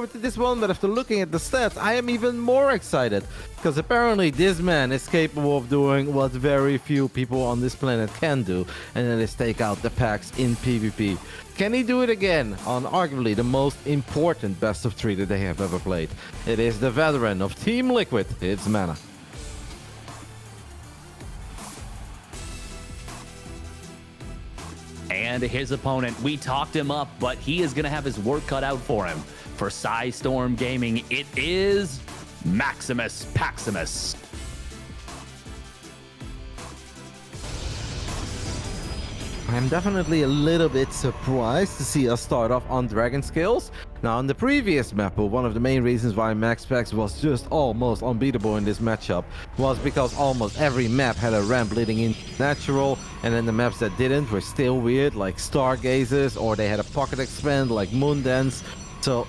forward to this one, but after looking at the stats, I am even more excited. Because apparently this man is capable of doing what very few people on this planet can do, and that is take out the packs in PvP. Can he do it again on arguably the most important best of 3 that they have ever played? It is the veteran of Team Liquid, it's MaNa. And his opponent, we talked him up, but he is going to have his work cut out for him. For Storm Gaming, it is Maximus Paximus. I'm definitely a little bit surprised to see us start off on Dragon Scales. Now, in the previous map, one of the main reasons why MaxPax was just almost unbeatable in this matchup was because almost every map had a ramp leading in natural, and then the maps that didn't were still weird, like Stargazers, or they had a pocket expand like Moondance. So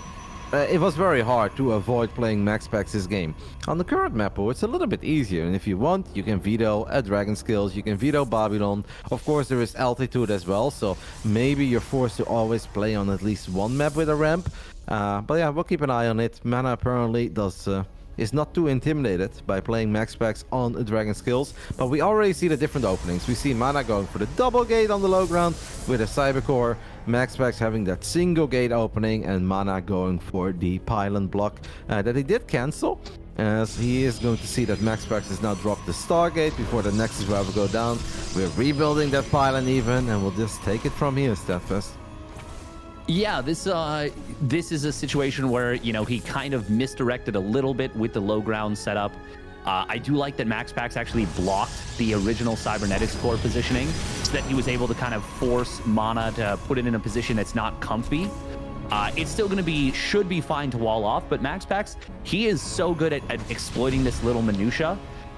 it was very hard to avoid playing MaxPax's game. On the current map, it's a little bit easier, and if you want, you can veto a Dragon Skills, you can veto Babylon. Of course, there is altitude as well, so maybe you're forced to always play on at least one map with a ramp. But yeah, we'll keep an eye on it. MaNa apparently is not too intimidated by playing MaxPax on Dragon Skills, but we already see the different openings. We see MaNa going for the double gate on the low ground with a Cybercore, MaxPax having that single gate opening, and MaNa going for the pylon block that he did cancel, as he is going to see that MaxPax has now dropped the Stargate before the Nexus will ever go down. We're rebuilding that pylon even, and we'll just take it from here, Steadfast. Yeah, this is a situation where, you know, he kind of misdirected a little bit with the low ground setup. I do like that MaxPax actually blocked the original Cybernetics core positioning so that he was able to kind of force MaNa to put it in a position that's not comfy. It's still going to be, should be fine to wall off, but MaxPax, he is so good at exploiting this little minutia.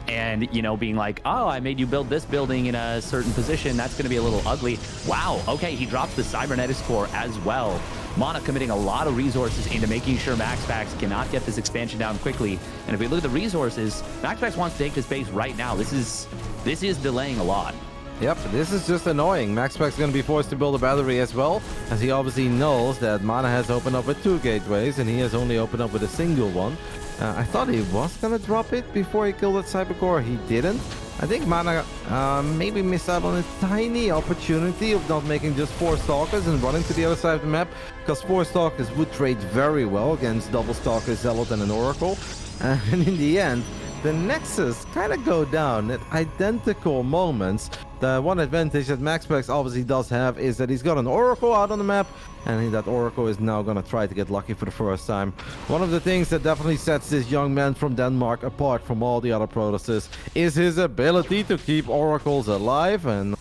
And, you know, being like, oh, I made you build this building in a certain position. That's going to be a little ugly. Wow. Okay, he drops the Cybernetics core as well. MaNa committing a lot of resources into making sure MaxPax cannot get this expansion down quickly. And if we look at the resources, MaxPax wants to take this base right now. This is delaying a lot. Yep, this is just annoying. MaxPax is going to be forced to build a battery as well, as he obviously knows that MaNa has opened up with 2 gateways, and he has only opened up with a single one. I thought he was going to drop it before he killed that Cybercore. He didn't. I think MaNa maybe missed out on a tiny opportunity of not making just 4 Stalkers and running to the other side of the map, because 4 Stalkers would trade very well against double Stalkers, Zealot, and an Oracle. And in the end, the Nexus kind of go down at identical moments. The one advantage that MaxPax obviously does have is that he's got an Oracle out on the map, and that Oracle is now going to try to get lucky for the first time. One of the things that definitely sets this young man from Denmark apart from all the other Protosses is his ability to keep Oracles alive, and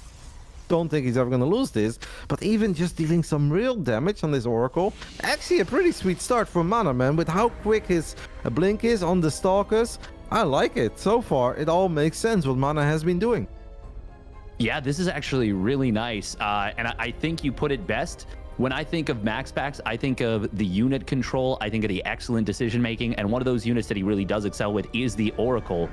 don't think he's ever going to lose this, but even just dealing some real damage on this Oracle, actually a pretty sweet start for MaNa, man, with how quick his blink is on the Stalkers. I like it. So far, it all makes sense what MaNa has been doing. Yeah, this is actually really nice. And I think you put it best. When I think of MaxPax, I think of the unit control. I think of the excellent decision making. And one of those units that he really does excel with is the Oracle.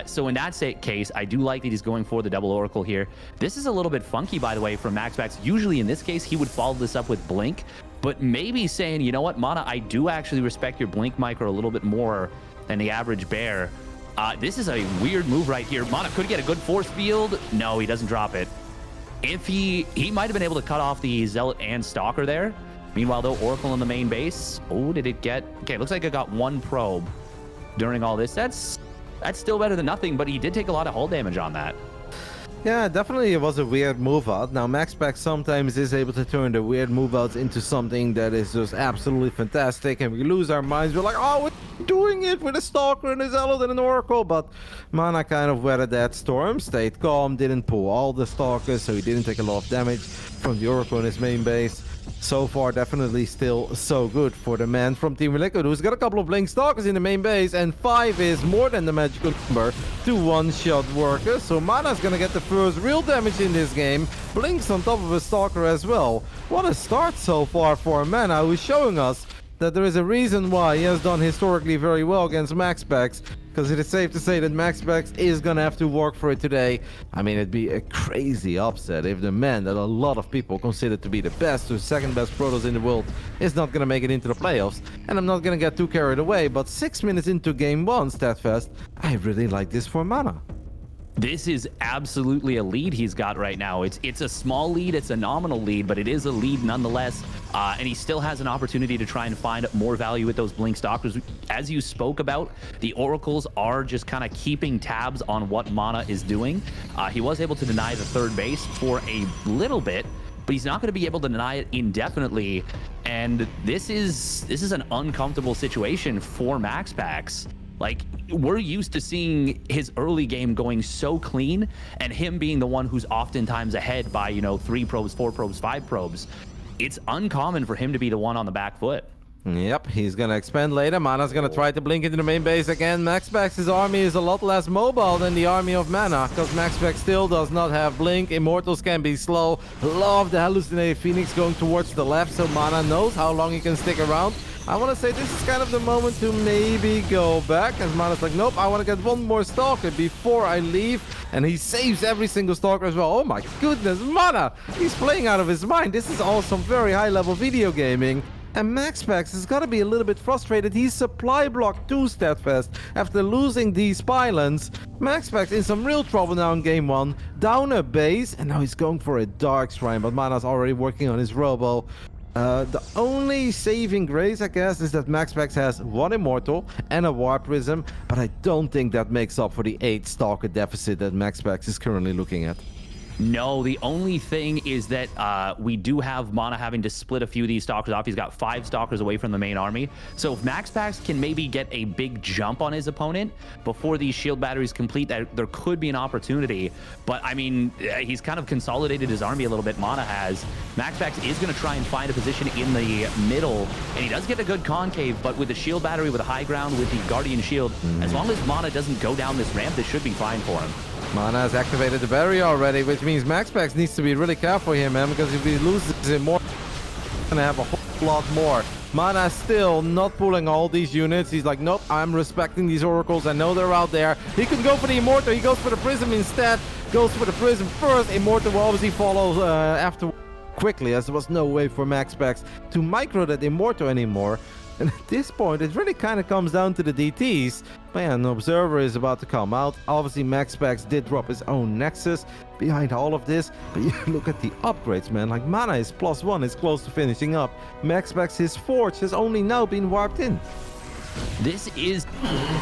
So in that case, I do like that he's going for the double Oracle here. This is a little bit funky, by the way, from MaxPax. Usually in this case, he would follow this up with Blink. But maybe saying, you know what, MaNa, I do actually respect your Blink micro a little bit more than the average bear. This is a weird move right here. MaNa could get a good force field. No, he doesn't drop it. If he might have been able to cut off the Zealot and Stalker there. Meanwhile, though, Oracle in the main base. Oh, did it get... Okay, looks like it got 1 probe during all this. That's still better than nothing, but he did take a lot of hull damage on that. Yeah, definitely it was a weird move out. Now, MaxPax sometimes is able to turn the weird move outs into something that is just absolutely fantastic, and we lose our minds. We're like, oh, we're doing it with a Stalker and a Zealot and an Oracle, but MaNa kind of weathered that storm, stayed calm, didn't pull all the Stalkers, so he didn't take a lot of damage from the Oracle in his main base. So far, definitely still so good for the man from Team Liquid, who's got a couple of Blink Stalkers in the main base, and 5 is more than the magical number to one-shot workers. So MaNa's gonna get the first real damage in this game. Blinks on top of a Stalker as well. What a start so far for MaNa, who's showing us that there is a reason why he has done historically very well against MaxPax. because it is safe to say that MaxPax is gonna have to work for it today. I mean, it'd be a crazy upset if the man that a lot of people consider to be the best or second best Protoss in the world is not gonna make it into the playoffs. And I'm not gonna get too carried away, but 6 minutes into game 1, StatFest, I really like this for MaNa. This is absolutely a lead he's got right now. It's a small lead, it's a nominal lead, but it is a lead nonetheless. And he still has an opportunity to try and find more value with those Blink Stalkers. As you spoke about, the Oracles are just kind of keeping tabs on what MaNa is doing. He was able to deny the third base for a little bit, but he's not going to be able to deny it indefinitely. And this is an uncomfortable situation for MaxPax. Like, we're used to seeing his early game going so clean and him being the one who's oftentimes ahead by, 3 probes, 4 probes, 5 probes. It's uncommon for him to be the one on the back foot. Yep, he's gonna expand later. MaNa's gonna try to blink into the main base again. MaxPax's army is a lot less mobile than the army of MaNa, because MaxPax still does not have blink. Immortals can be slow. Love the hallucinated Phoenix going towards the left, so MaNa knows how long he can stick around. I want to say this is kind of the moment to maybe go back, as MaNa's like, nope, I want to get one more Stalker before I leave. And he saves every single Stalker as well. Oh my goodness, MaNa! He's playing out of his mind. This is all some very high-level video gaming. And MaxPax has got to be a little bit frustrated. He's supply blocked to StatFest after losing these pylons. MaxPax in some real trouble now in game 1. Down a base, and now he's going for a Dark Shrine, but MaNa's already working on his Robo. The only saving grace, I guess, is that MaxPax has 1 Immortal and a Warp Prism, but I don't think that makes up for the 8 Stalker deficit that MaxPax is currently looking at. No, the only thing is that we do have MaNa having to split a few of these Stalkers off. He's got 5 Stalkers away from the main army. So if MaxPax can maybe get a big jump on his opponent before these shield batteries complete, that there could be an opportunity. But I mean, he's kind of consolidated his army a little bit, MaNa has. MaxPax is going to try and find a position in the middle, and he does get a good concave, but with the shield battery, with the high ground, with the Guardian Shield, as long as MaNa doesn't go down this ramp, this should be fine for him. MaNa has activated the barrier already, which means MaxPax needs to be really careful here, man, because if he loses it more, he's gonna have a whole lot more. MaNa still not pulling all these units. He's like, nope, I'm respecting these Oracles. I know they're out there. He could go for the Immortal. He goes for the Prism instead. Goes for the Prism first. Immortal will obviously follow after quickly, as there was no way for MaxPax to micro that Immortal anymore. And at this point, it really kind of comes down to the DTs. Man, an Observer is about to come out. Obviously, MaxPax did drop his own Nexus behind all of this. But you look at the upgrades, man. Like, MaNa is +1, is close to finishing up. MaxPax, his Forge, has only now been warped in. This is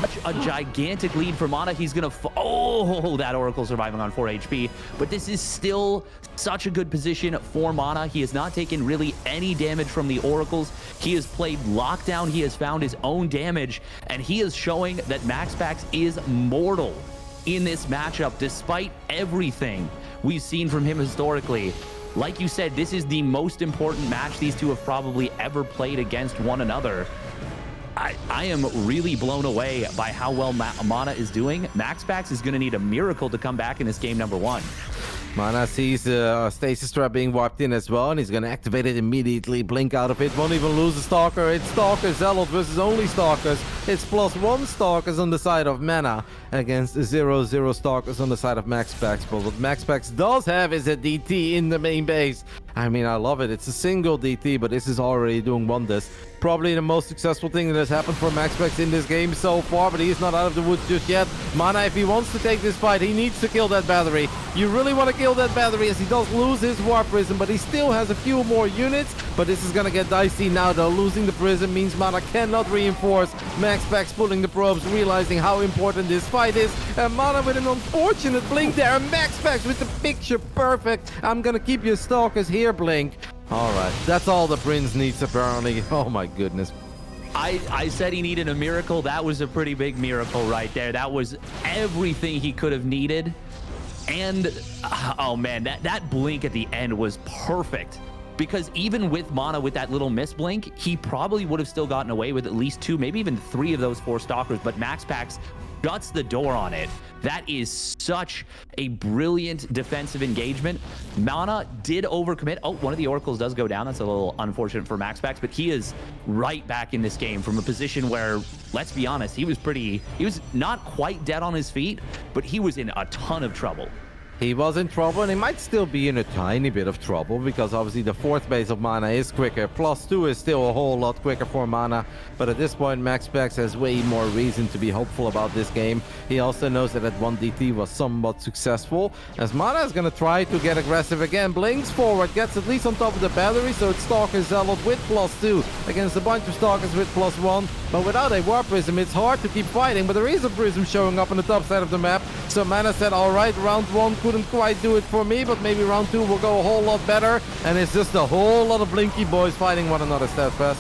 such a gigantic lead for MaNa. He's going to... Oh, that Oracle surviving on 4 HP. But this is still such a good position for MaNa. He has not taken really any damage from the Oracles. He has played lockdown. He has found his own damage. And he is showing that MaxPax is mortal in this matchup, despite everything we've seen from him historically. Like you said, this is the most important match these two have probably ever played against one another. I am really blown away by how well MaNa is doing. MaxPax is going to need a miracle to come back in this game number 1. MaNa sees Stasis Trap being wiped in as well, and he's going to activate it immediately. Blink out of it, won't even lose a Stalker. It's Stalker Zealot versus only Stalkers. It's +1 Stalkers on the side of MaNa against 0-0 Stalkers on the side of MaxPax. But what MaxPax does have is a DT in the main base. I mean, I love it. It's a single DT, but this is already doing wonders. Probably the most successful thing that has happened for MaxPax in this game so far, but he's not out of the woods just yet. MaNa, if he wants to take this fight, he needs to kill that battery. You really want to kill that battery, as he does lose his Warp Prism, but he still has a few more units. But this is going to get dicey now, though. Losing the Prism means MaNa cannot reinforce. MaxPax pulling the probes, realizing how important this fight is. And MaNa with an unfortunate blink there. And MaxPax with the picture perfect. I'm going to keep your Stalkers here, Blink. All right, that's all the Prince needs, apparently. Oh my goodness. I said he needed a miracle. That was a pretty big miracle right there. That was everything he could have needed. And oh man, that blink at the end was perfect. Because even with MaNa, with that little miss blink, he probably would have still gotten away with at least 2, maybe even 3 of those 4 Stalkers. But MaxPax shuts the door on it. That is such a brilliant defensive engagement. MaNa did overcommit. Oh, one of the oracles does go down. That's a little unfortunate for MaxPax, but he is right back in this game from a position where, let's be honest, he was not quite dead on his feet, but he was in a ton of trouble. He was in trouble, and he might still be in a tiny bit of trouble, because obviously the fourth base of MaNa is quicker. +2 is still a whole lot quicker for MaNa, but at this point, MaxPax has way more reason to be hopeful about this game. He also knows that that 1DT was somewhat successful, as MaNa is going to try to get aggressive again. Blinks forward, gets at least on top of the battery, so it's Stalker Zealot with +2 against a bunch of Stalkers with +1, but without a War Prism, it's hard to keep fighting, but there is a Prism showing up on the top side of the map, so MaNa said, alright, round 1 couldn't quite do it for me, but maybe round 2 will go a whole lot better, and it's just a whole lot of Blinky boys fighting one another steadfast.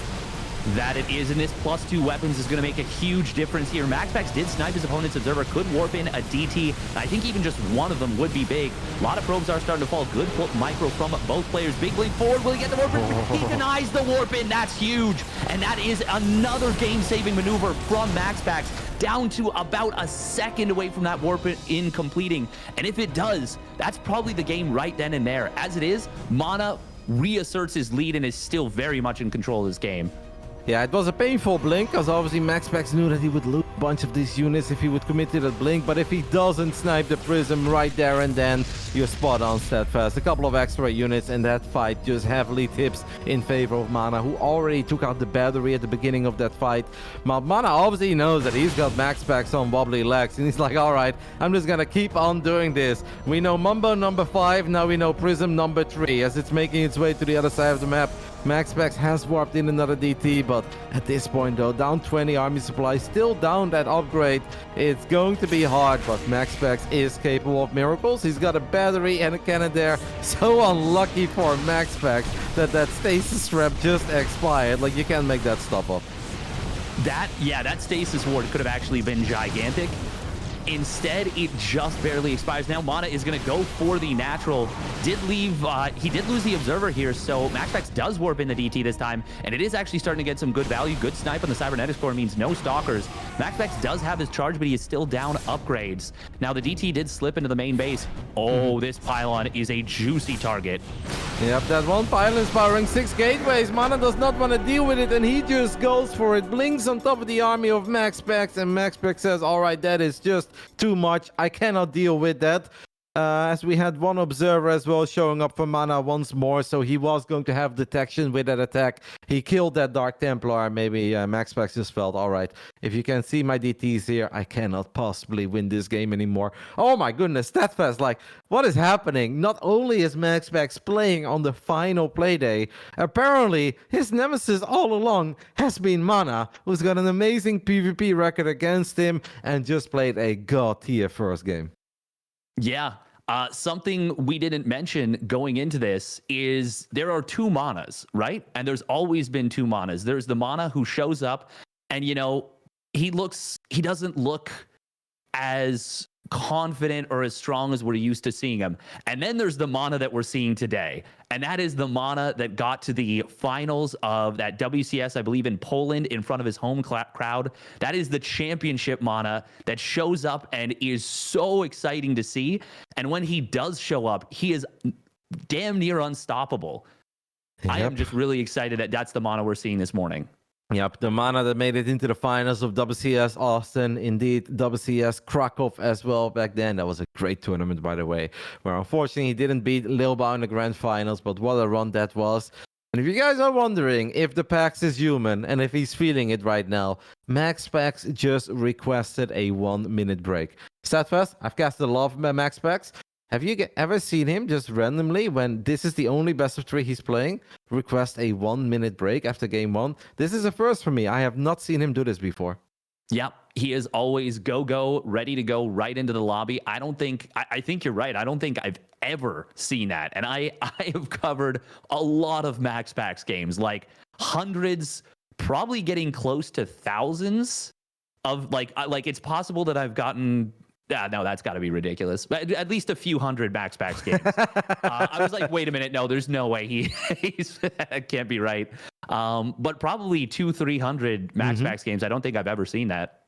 That it is, and this +2 weapons is going to make a huge difference here. MaxPax did snipe his opponent's observer, could warp in a DT. I think even just one of them would be big. A lot of probes are starting to fall. Good micro from both players. Big blink forward. Will he get the warp in? He denies the warp in. That's huge. And that is another game-saving maneuver from MaxPax, down to about a second away from that warp in completing. And if it does, that's probably the game right then and there. As it is, MaNa reasserts his lead and is still very much in control of this game. Yeah, it was a painful blink, because obviously MaxPax knew that he would lose a bunch of these units if he would commit to that blink, but if he doesn't snipe the Prism right there and then, you're spot on steadfast. A couple of extra units, and that fight just heavily tips in favor of MaNa, who already took out the battery at the beginning of that fight. MaNa obviously knows that he's got MaxPax on wobbly legs, and he's like, alright, I'm just gonna keep on doing this. We know Mumbo number 5, now we know Prism number 3, as it's making its way to the other side of the map. MaxPax has warped in another DT, but at this point though, down 20 army supplies, still down that upgrade. It's going to be hard, but MaxPax is capable of miracles. He's got a battery and a cannon there. So unlucky for MaxPax that stasis trap just expired. Like, you can't make that stuff up. That stasis ward could have actually been gigantic. Instead, it just barely expires. Now MaNa is going to go for the natural. He did lose the observer here, so MaxPax does warp in the DT this time, and it is actually starting to get some good value. Good snipe on the cybernetics core means no stalkers. MaxPax does have his charge, but he is still down upgrades. Now the DT did slip into the main base. Oh, this pylon is a juicy target. Yep, that one pylon is powering 6 gateways. MaNa does not want to deal with it, and he just goes for it. Blinks on top of the army of MaxPax, and MaxPax says, alright, that is just too much. I cannot deal with that. As we had one observer as well showing up for MaNa once more, so he was going to have detection with that attack. He killed that Dark Templar. Maybe MaxPax just felt, alright, if you can see my DTs here, I cannot possibly win this game anymore. Oh my goodness, Steadfast, like, what is happening? Not only is MaxPax playing on the final playday, apparently his nemesis all along has been MaNa, who's got an amazing PvP record against him and just played a god tier first game. Yeah. Something we didn't mention going into this is there are 2 MaNas, right? And there's always been 2 MaNas. There's the MaNa who shows up and, you know, he doesn't look as confident or as strong as we're used to seeing him. And then there's the MaNa that we're seeing today. And that is the MaNa that got to the finals of that WCS, I believe, in Poland in front of his home crowd. That is the championship MaNa that shows up and is so exciting to see. And when he does show up, he is damn near unstoppable. Yep. I am just really excited that that's the MaNa we're seeing this morning. Yep, the MaNa that made it into the finals of WCS Austin, indeed WCS Krakow as well back then. That was a great tournament, by the way, where unfortunately he didn't beat Lilba in the grand finals, but what a run that was. And if you guys are wondering if the Pax is human and if he's feeling it right now, MaxPax just requested a 1-minute break. Steadfast, I've casted a lot of MaxPax. Have you ever seen him just randomly, when this is the only best of 3 he's playing, request a 1-minute break after game 1? This is a first for me. I have not seen him do this before. Yep, he is always go, ready to go right into the lobby. I think you're right. I don't think I've ever seen that. And I have covered a lot of MaxPax games, like hundreds, probably getting close to thousands of like it's possible that I've gotten... no, that's got to be ridiculous. But at least a few hundred MaxPax games. I was like, wait a minute. No, there's no way he's that can't be right. But probably 200-300 MaxPax games. I don't think I've ever seen that.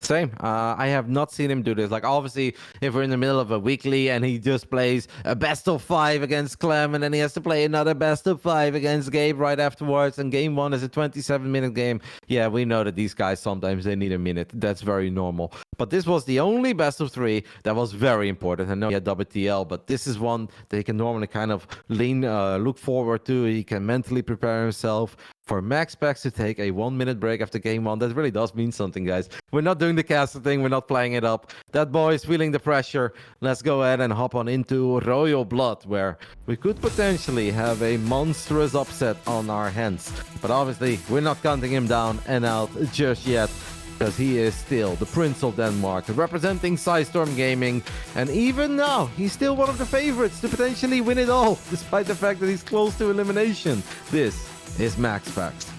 Same. I have not seen him do this. Like, obviously, if we're in the middle of a weekly and he just plays a best of 5 against Clem, and then he has to play another best of 5 against Gabe right afterwards, and game 1 is a 27-minute game. Yeah, we know that these guys sometimes they need a minute. That's very normal. But this was the only best of 3 that was very important. I know he had WTL, but this is one that he can normally kind of look forward to. He can mentally prepare himself. For MaxPax to take a 1-minute break after game 1, that really does mean something, guys. We're not doing the caster thing. We're not playing it up. That boy is feeling the pressure. Let's go ahead and hop on into Royal Blood, where we could potentially have a monstrous upset on our hands. But obviously, we're not counting him down and out just yet, because he is still the Prince of Denmark, representing Psystorm Gaming. And even now, he's still one of the favorites to potentially win it all, despite the fact that he's close to elimination. This is MaxPax.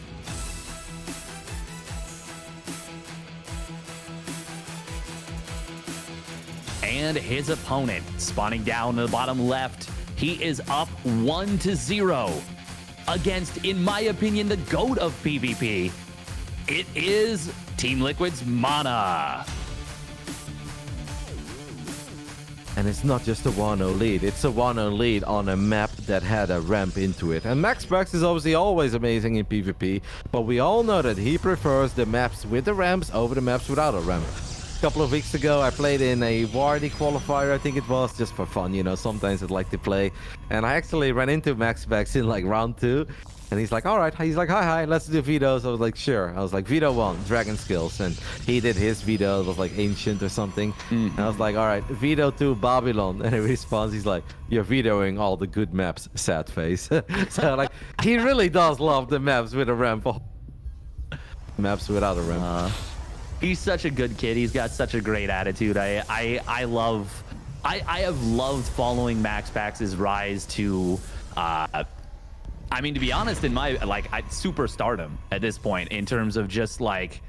And his opponent spawning down to the bottom left. He is up 1-0 against, in my opinion, the GOAT of PvP. It is Team Liquid's MaNa. And it's not just a 1-0 lead, it's a 1-0 lead on a map that had a ramp into it. And MaxPax is obviously always amazing in PvP, but we all know that he prefers the maps with the ramps over the maps without a ramp. A couple of weeks ago, I played in a Wardy qualifier, I think it was, just for fun, you know, sometimes I'd like to play. And I actually ran into MaxPax in like round 2. And he's like, all right. He's like, hi, let's do vetoes. I was like, sure. I was like, veto 1, dragon skills. And he did his veto. It was like ancient or something. And I was like, all right, veto 2, Babylon. And he responds, he's like, you're vetoing all the good maps, sad face. So like, he really does love the maps with a ramp. Maps without a ramp. He's such a good kid. He's got such a great attitude. I have loved following MaxPax's rise to I mean, to be honest, in my superstardom at this point, in terms of just like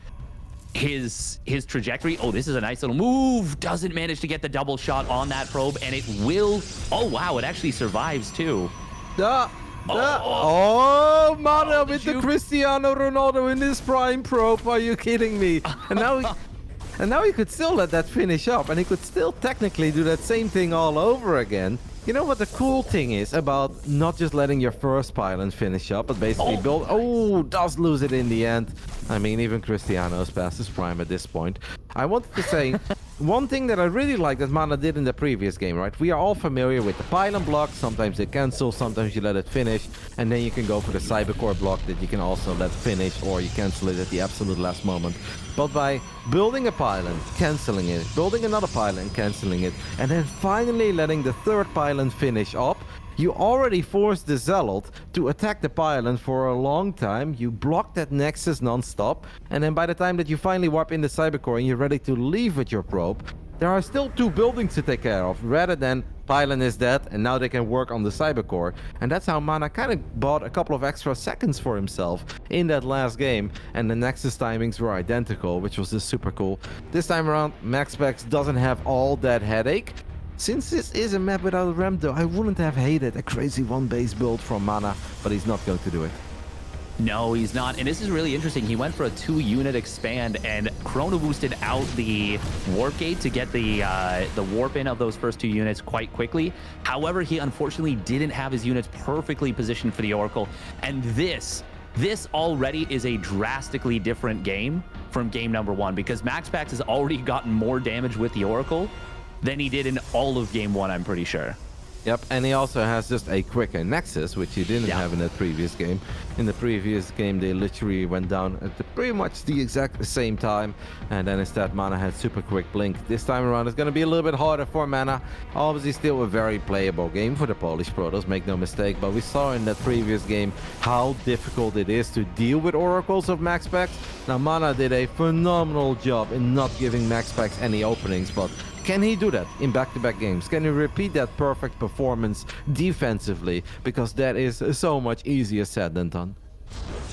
his trajectory. Oh, this is a nice little move. Doesn't manage to get the double shot on that probe, and it will. Oh wow, it actually survives too. MaNa with the Cristiano Ronaldo in his prime probe. Are you kidding me? And now he could still let that finish up, and he could still technically do that same thing all over again. You know what the cool thing is about not just letting your first pylon finish up, but basically build... Oh, does lose it in the end. I mean, even Cristiano's past his prime at this point. I wanted to say, one thing that I really like that MaNa did in the previous game, right? We are all familiar with the pylon block. Sometimes they cancel, sometimes you let it finish, and then you can go for the cybercore block that you can also let finish, or you cancel it at the absolute last moment. But by building a pylon, canceling it, building another pylon, canceling it, and then finally letting the third pylon finish up, you already forced the Zealot to attack the pylon for a long time. You block that Nexus non-stop, and then by the time that you finally warp in the cybercore and you're ready to leave with your probe, there are still 2 buildings to take care of, rather than pylon is dead and now they can work on the cybercore. And that's how MaNa kind of bought a couple of extra seconds for himself in that last game, and the Nexus timings were identical, which was just super cool. This time around, MaxPax doesn't have all that headache. Since this is a map without a ramp though, I wouldn't have hated a crazy 1-base build from MaNa, but he's not going to do it. No, he's not. And this is really interesting. He went for a 2-unit expand and chrono boosted out the warp gate to get the warp in of those first 2 units quite quickly. However, he unfortunately didn't have his units perfectly positioned for the Oracle. And this already is a drastically different game from game number 1, because MaxPax has already gotten more damage with the Oracle than he did in all of game 1, I'm pretty sure. Yep, and he also has just a quicker Nexus, which he didn't have in the previous game. In the previous game, they literally went down at pretty much the exact same time, and then instead MaNa had super quick blink. This time around, it's going to be a little bit harder for MaNa. Obviously, still a very playable game for the Polish Protoss, make no mistake, but we saw in that previous game how difficult it is to deal with Oracles of MaxPax. Now, MaNa did a phenomenal job in not giving MaxPax any openings, but can he do that in back-to-back games? Can he repeat that perfect performance defensively? Because that is so much easier said than done.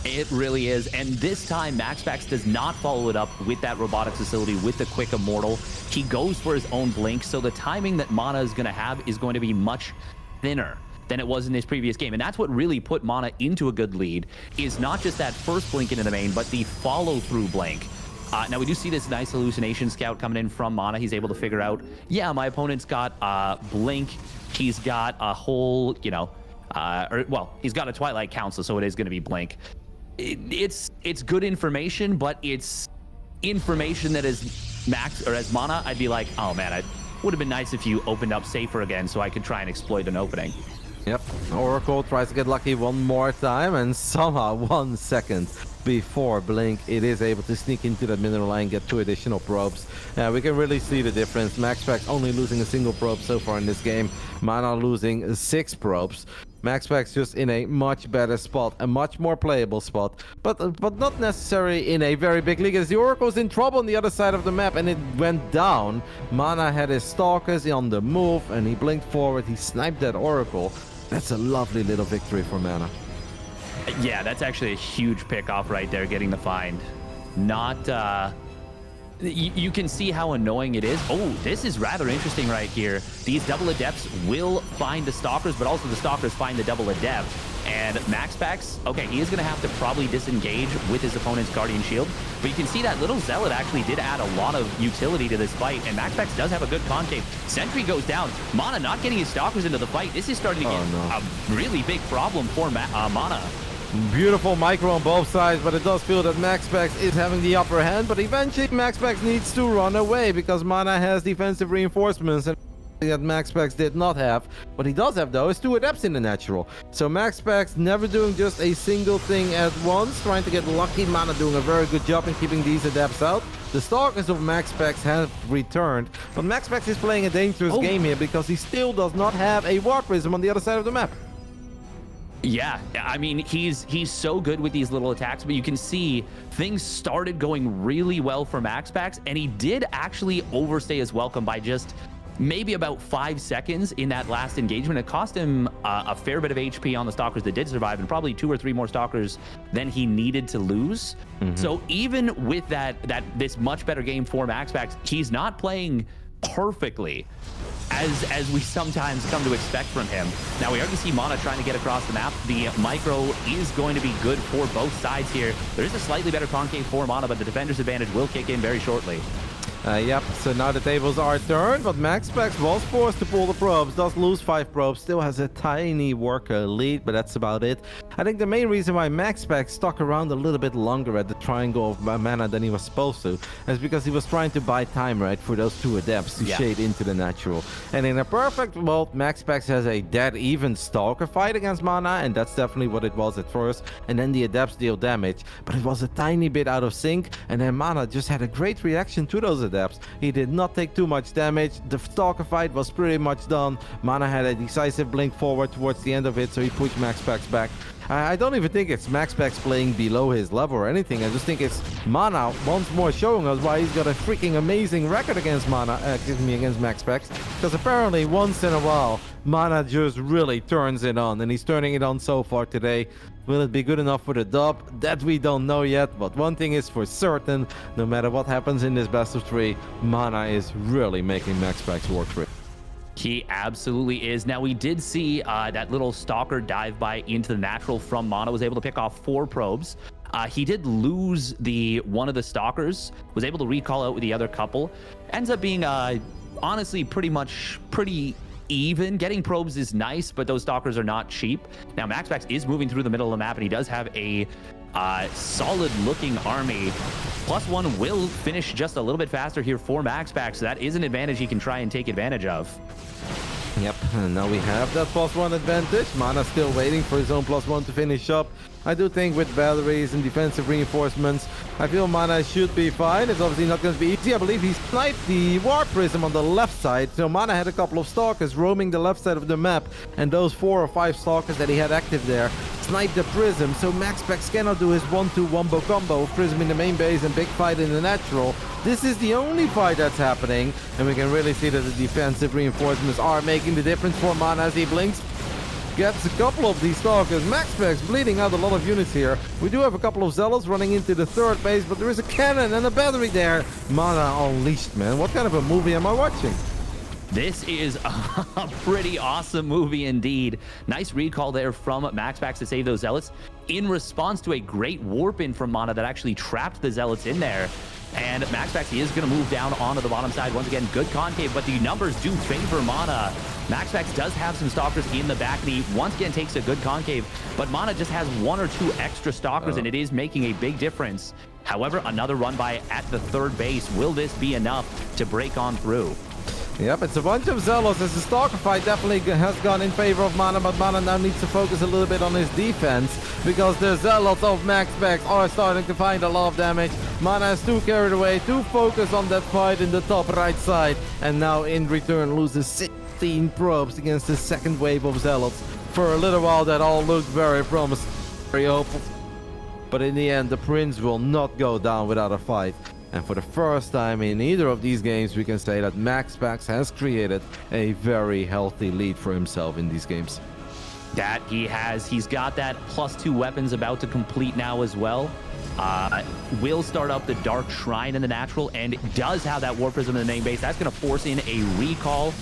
It really is. And this time, MaxPax does not follow it up with that robotics facility with the quick immortal. He goes for his own blink, so the timing that MaNa is going to have is going to be much thinner than it was in his previous game. And that's what really put MaNa into a good lead, is not just that first blink into the main, but the follow-through blink. Now we do see this nice hallucination scout coming in from MaNa. He's able to figure out, yeah, my opponent's got Blink. He's got a whole, you know, well, he's got a Twilight Council, so it is going to be Blink. It's good information, but it's information that is as MaNa, I'd be like, oh man, it would have been nice if you opened up safer again so I could try and exploit an opening. Yep, Oracle tries to get lucky one more time, and somehow 1 second before Blink, it is able to sneak into that mineral line, get 2 additional probes. We can really see the difference. MaxPax only losing a single probe so far in this game. MaNa losing 6 probes. MaxPax just in a much better spot, a much more playable spot, but not necessarily in a very big league, as the Oracle's in trouble on the other side of the map, and it went down. MaNa had his Stalkers on the move, and he blinked forward, he sniped that Oracle. That's a lovely little victory for MaNa. Yeah, that's actually a huge pick-off right there, getting the find. Not, you can see how annoying it is. Oh, this is rather interesting right here. These double adepts will find the Stalkers, but also the Stalkers find the double adept. And MaxPax, okay, he is going to have to probably disengage with his opponent's Guardian Shield. But you can see that little Zealot actually did add a lot of utility to this fight, and MaxPax does have a good concave. Sentry goes down. MaNa not getting his Stalkers into the fight. This is starting to get a really big problem for MaNa. Beautiful micro on both sides, but it does feel that MaxPax is having the upper hand, but eventually MaxPax needs to run away because MaNa has defensive reinforcements, and that MaxPax did not have. What he does have though is 2 adepts in the natural. So MaxPax never doing just a single thing at once, trying to get lucky. MaNa doing a very good job in keeping these adepts out. The Stalkers of MaxPax have returned, but MaxPax is playing a dangerous game here because he still does not have a Warp Prism on the other side of the map. Yeah, I mean, he's so good with these little attacks, but you can see things started going really well for MaxPax, and he did actually overstay his welcome by just maybe about 5 seconds in that last engagement. It cost him a fair bit of HP on the Stalkers that did survive, and probably 2 or 3 more Stalkers than he needed to lose. So even with this much better game for MaxPax, he's not playing perfectly as we sometimes come to expect from him. Now we already see MaNa trying to get across the map. The micro is going to be good for both sides here. There is a slightly better concave for MaNa, but the defender's advantage will kick in very shortly. Yep, so now the tables are turned, but MaxPax was forced to pull the probes, does lose 5 probes, still has a tiny worker lead, but that's about it. I think the main reason why MaxPax stuck around a little bit longer at the triangle of MaNa than he was supposed to is because he was trying to buy time, right, for those 2 adepts to shade into the natural. And in a perfect world, MaxPax has a dead even Stalker fight against MaNa, and that's definitely what it was at first, and then the adepts deal damage, but it was a tiny bit out of sync, and then MaNa just had a great reaction to those adepts. He did not take too much damage. The Stalker fight was pretty much done. MaNa had a decisive blink forward towards the end of it, so he pushed MaxPax back. I don't even think it's MaxPax playing below his level or anything. I just think it's MaNa once more showing us why he's got a freaking amazing record against against MaxPax. Because apparently once in a while, MaNa just really turns it on, and he's turning it on so far today. Will it be good enough for the dub? That we don't know yet, but one thing is for certain, no matter what happens in this best of 3, MaNa is really making MaxPax work for it. He absolutely is. Now, we did see that little Stalker dive by into the natural from MaNa, was able to pick off 4 probes. He did lose one of the Stalkers, was able to recall out with the other couple. Ends up being, honestly, pretty even. Getting probes is nice, but those Stalkers are not cheap. Now, MaxPax is moving through the middle of the map, and he does have a solid-looking army. +1 will finish just a little bit faster here for MaxPax, so that is an advantage he can try and take advantage of. Yep, and now we have that +1 advantage. MaNa still waiting for his own +1 to finish up. I do think with batteries and defensive reinforcements, I feel MaNa should be fine. It's obviously not going to be easy. I believe he sniped the Warp Prism on the left side. So MaNa had a couple of Stalkers roaming the left side of the map. And those 4 or 5 Stalkers that he had active there sniped the Prism. So MaxPax cannot do his 1-2 wombo combo. Prism in the main base and big fight in the natural. This is the only fight that's happening. And we can really see that the defensive reinforcements are making the difference for MaNa as he blinks. Gets a couple of these Stalkers. MaxPax bleeding out a lot of units here. We do have a couple of Zealots running into the 3rd base, but there is a cannon and a battery there. MaNa unleashed, man. What kind of a movie am I watching? This is a pretty awesome movie indeed. Nice recall there from MaxPax to save those Zealots in response to a great warp in from MaNa that actually trapped the Zealots in there. And MaxPax is going to move down onto the bottom side. Once again, good concave, but the numbers do favor MaNa. MaxPax does have some stalkers in the back, and he once again takes a good concave, but MaNa just has 1 or 2 extra stalkers, and it is making a big difference. However, another run by at the third base. Will this be enough to break on through? Yep, it's a bunch of Zealots as the Stalker fight definitely has gone in favor of MaNa, but MaNa now needs to focus a little bit on his defense because the Zealots of MaxPax are starting to find a lot of damage. MaNa is too carried away, too focused on that fight in the top right side, and now in return loses 16 probes against the second wave of Zealots. For a little while that all looked very promising, very hopeful, but in the end the Prince will not go down without a fight. And for the first time in either of these games, we can say that MaxPax has created a very healthy lead for himself in these games. That he has. He's got that +2 weapons about to complete now as well. Will start up the Dark Shrine in the natural and does have that War Prism in the main base. That's going to force in a recall.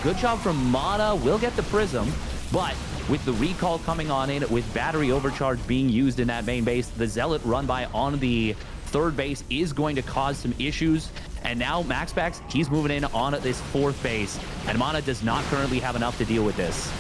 Good job from MaNa. Will get the Prism, but with the recall coming on in, with battery overcharge being used in that main base, the Zealot run by on the third base is going to cause some issues. And now MaxPax, he's moving in on this fourth base, and MaNa does not currently have enough to deal with this.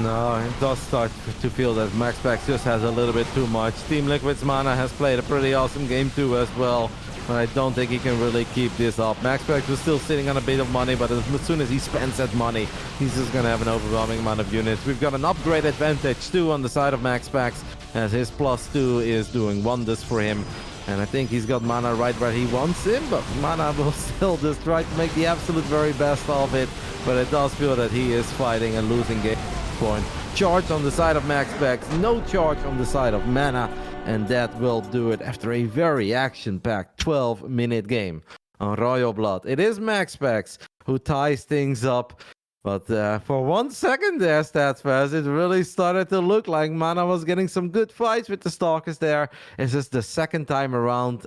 No, it does start to feel that MaxPax just has a little bit too much. Team Liquid's MaNa has played a pretty awesome game too as well. I don't think he can really keep this up. MaxPax was still sitting on a bit of money, but as soon as he spends that money, he's just going to have an overwhelming amount of units. We've got an upgrade advantage too on the side of MaxPax, as his +2 is doing wonders for him. And I think he's got MaNa right where he wants him, but MaNa will still just try to make the absolute very best of it. But it does feel that he is fighting a losing game point. Charge on the side of MaxPax, no charge on the side of MaNa, and that will do it after a very action-packed 12-minute game on Royal Blood. It is MaxPax who ties things up. But for 1 second there, StatsFast, it really started to look like MaNa was getting some good fights with the Stalkers there. It's just the second time around,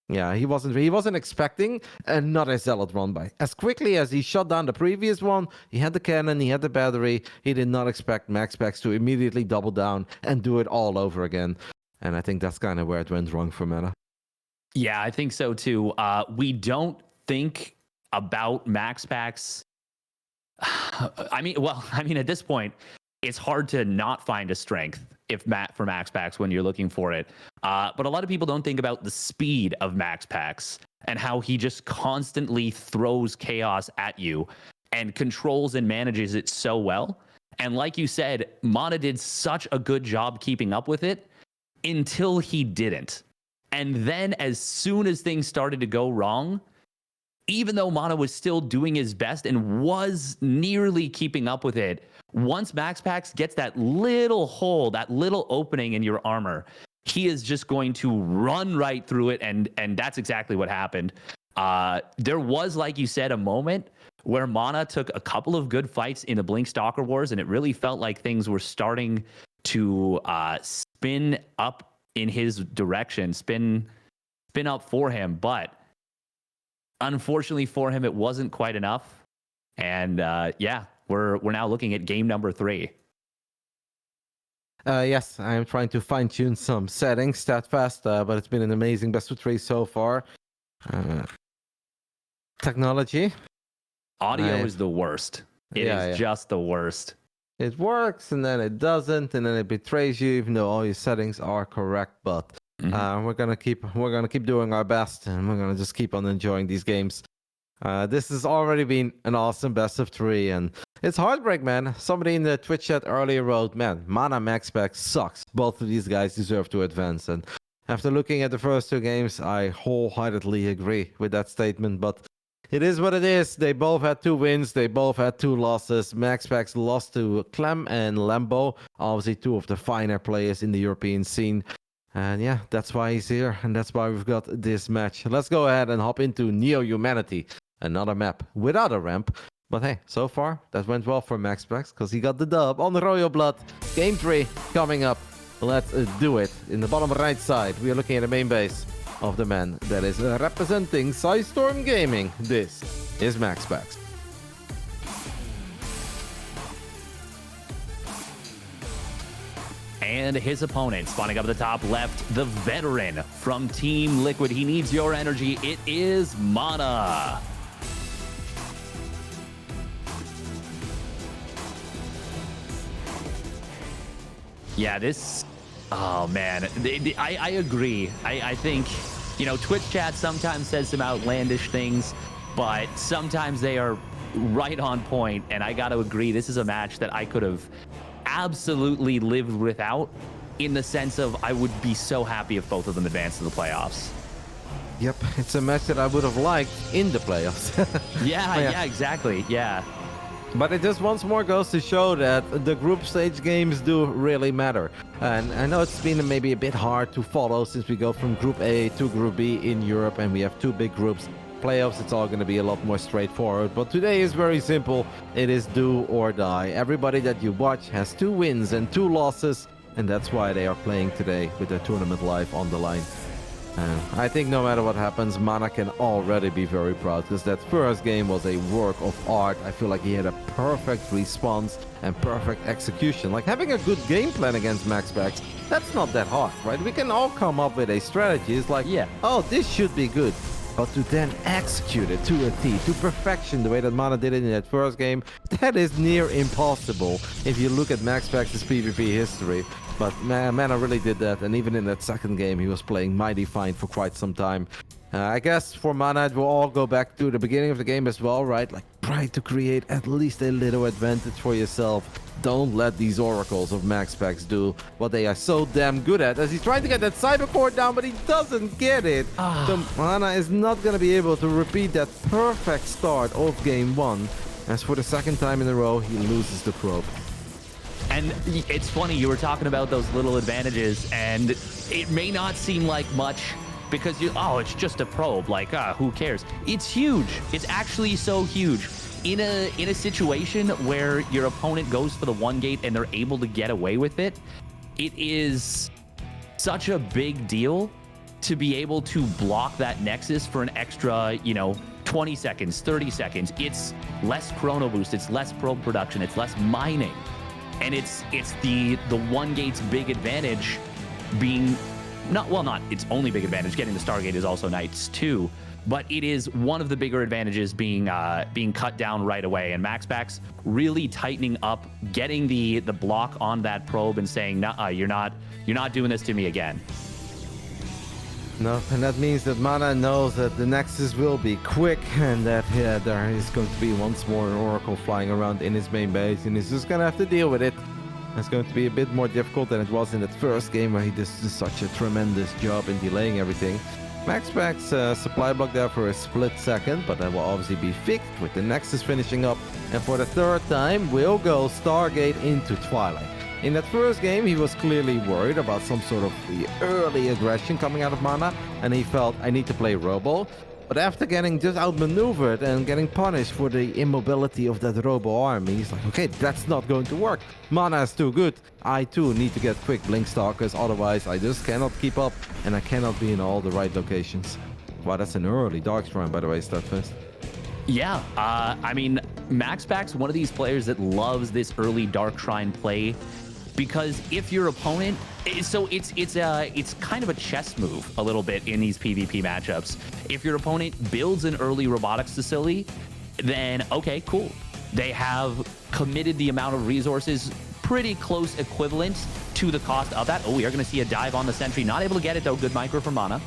yeah, he wasn't expecting another Zealot run by. As quickly as he shut down the previous one, he had the cannon, he had the battery. He did not expect MaxPax to immediately double down and do it all over again. And I think that's kind of where it went wrong for MaNa. Yeah, I think so too. We don't think about MaxPax. I mean, at this point, it's hard to not find a strength for MaxPax when you're looking for it. But a lot of people don't think about the speed of MaxPax and how he just constantly throws chaos at you and controls and manages it so well. And like you said, MaNa did such a good job keeping up with it until he didn't. And then as soon as things started to go wrong, even though MaNa was still doing his best and was nearly keeping up with it, once MaxPax gets that little hole, that little opening in your armor, he is just going to run right through it, and that's exactly what happened. There was, like you said, a moment where MaNa took a couple of good fights in the Blink Stalker Wars, and it really felt like things were starting to spin up in his direction, spin up for him, but unfortunately for him, it wasn't quite enough. And yeah, we're now looking at game number 3. Yes, I'm trying to fine-tune some settings StatFast, but it's been an amazing best of 3 so far. Technology. Audio is the worst. It is just the worst. It works, and then it doesn't, and then it betrays you, even though all your settings are correct. But we're gonna keep doing our best, and we're gonna just keep on enjoying these games. This has already been an awesome best of 3, and it's heartbreak, man. Somebody in the Twitch chat earlier wrote, "Man, MaNa MaxPax sucks. Both of these guys deserve to advance." And after looking at the first 2 games, I wholeheartedly agree with that statement. But it is what it is. They both had 2 wins. They both had 2 losses. MaxPax lost to Clem and Lambo, obviously 2 of the finer players in the European scene. And yeah, that's why he's here, and that's why we've got this match. Let's go ahead and hop into Neo Humanity, another map without a ramp. But hey, so far, that went well for MaxPax, because he got the dub on the Royal Blood. Game 3 coming up. Let's do it. In the bottom right side, we are looking at the main base of the man that is representing Psystorm Gaming. This is MaxPax. And his opponent, spawning up at the top left, the veteran from Team Liquid. He needs your energy. It is MaNa. Yeah, this... Oh, man. I agree. I think, you know, Twitch chat sometimes says some outlandish things, but sometimes they are right on point, and I got to agree, this is a match that I could have absolutely lived without, in the sense of I would be so happy if both of them advanced to the playoffs. Yep, it's a match that I would have liked in the playoffs. Yeah, exactly. Yeah. But it just once more goes to show that the group stage games do really matter. And I know it's been maybe a bit hard to follow since we go from Group A to Group B in Europe and we have two big groups. Playoffs, it's all going to be a lot more straightforward. But today is very simple. It is do or die. Everybody that you watch has 2 wins and 2 losses. And that's why they are playing today with their tournament life on the line. And I think no matter what happens, MaNa can already be very proud, because that first game was a work of art. I feel like he had a perfect response and perfect execution. Like having a good game plan against MaxPax, that's not that hard, right? We can all come up with a strategy. It's like, yeah, oh, this should be good. But to then execute it to a T, to perfection, the way that MaNa did it in that first game, that is near impossible if you look at MaxPax's PvP history. But MaNa really did that, and even in that second game, he was playing mighty fine for quite some time. I guess for MaNa, it will all go back to the beginning of the game as well, right? Like, try to create at least a little advantage for yourself. Don't let these oracles of MaxPax do what they are so damn good at, as he's trying to get that cyber core down, but he doesn't get it. So MaNa is not going to be able to repeat that perfect start of game 1. As for the second time in a row, he loses the probe. And it's funny, you were talking about those little advantages, and it may not seem like much because it's just a probe, like, who cares? It's huge. It's actually so huge. In a situation where your opponent goes for the 1 gate and they're able to get away with it, it is such a big deal to be able to block that Nexus for an extra, 20 seconds, 30 seconds. It's less chrono boost, it's less probe production, it's less mining. And it's the 1 gate's big advantage being not its only big advantage. Getting the Stargate is also nice too, but it is one of the bigger advantages being cut down right away. And MaxPax really tightening up, getting the block on that probe and saying, "Nuh-uh, you're not doing this to me again." No, and that means that MaNa knows that the Nexus will be quick, and that there is going to be once more an Oracle flying around in his main base, and he's just going to have to deal with it. It's going to be a bit more difficult than it was in that first game, where he did such a tremendous job in delaying everything. MaxPax supply block there for a split second, but that will obviously be fixed with the Nexus finishing up, and for the 3rd time, we'll go Stargate into Twilight. In that first game, he was clearly worried about some sort of early aggression coming out of MaNa, and he felt, I need to play Robo. But after getting just outmaneuvered and getting punished for the immobility of that Robo army, he's like, okay, that's not going to work. MaNa is too good. I too need to get quick Blink Stalkers, otherwise I just cannot keep up, and I cannot be in all the right locations. Wow, that's an early Dark Shrine, by the way, Starfest. Yeah, I mean, MaxPax, one of these players that loves this early Dark Shrine play, because if your opponent, so it's kind of a chess move a little bit in these PvP matchups. If your opponent builds an early robotics facility, then okay, cool. They have committed the amount of resources pretty close equivalent to the cost of that. Oh, we are going to see a dive on the sentry. Not able to get it though. Good micro from MaNa.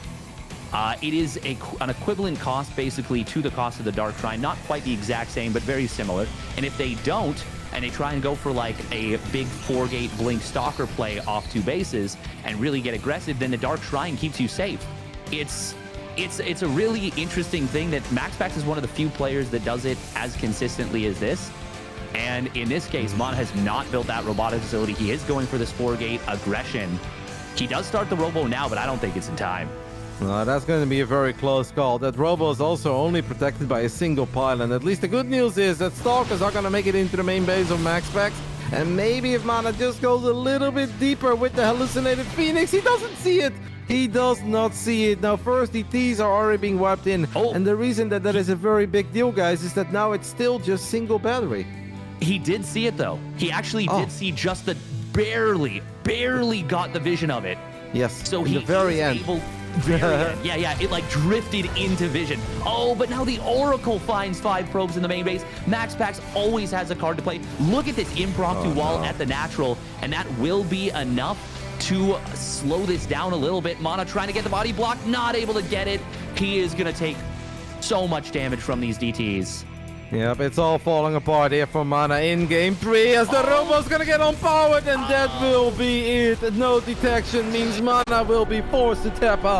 It is an equivalent cost basically to the cost of the Dark Shrine. Not quite the exact same, but very similar. And if they don't, and they try and go for like a big 4-gate Blink Stalker play off 2 bases and really get aggressive, then the Dark Shrine keeps you safe. It's a really interesting thing that MaxPax is one of the few players that does it as consistently as this. And in this case, MaNa has not built that robotic facility. He is going for this 4-gate aggression. He does start the Robo now, but I don't think it's in time. That's going to be a very close call. That Robo is also only protected by a single pylon. At least the good news is that Stalkers are going to make it into the main base of MaxPax. And maybe if MaNa just goes a little bit deeper with the hallucinated Phoenix, he doesn't see it. He does not see it. Now, first, the Ts are already being wiped in. Oh. And the reason that is a very big deal, guys, is that now it's still just single battery. He did see it, though. He actually did see just the barely barely got the vision of it. Yes, So in the he very is end. able. Yeah, it like drifted into vision. Oh, but now the Oracle finds 5 probes in the main base. MaxPax always has a card to play. Look at this impromptu wall at the natural, and that will be enough to slow this down a little bit. MaNa trying to get the body block, not able to get it. He is going to take so much damage from these DTs. Yep, it's all falling apart here for MaNa in game 3 as the Robo's gonna get unpowered, and that will be it. No detection means MaNa will be forced to tap out.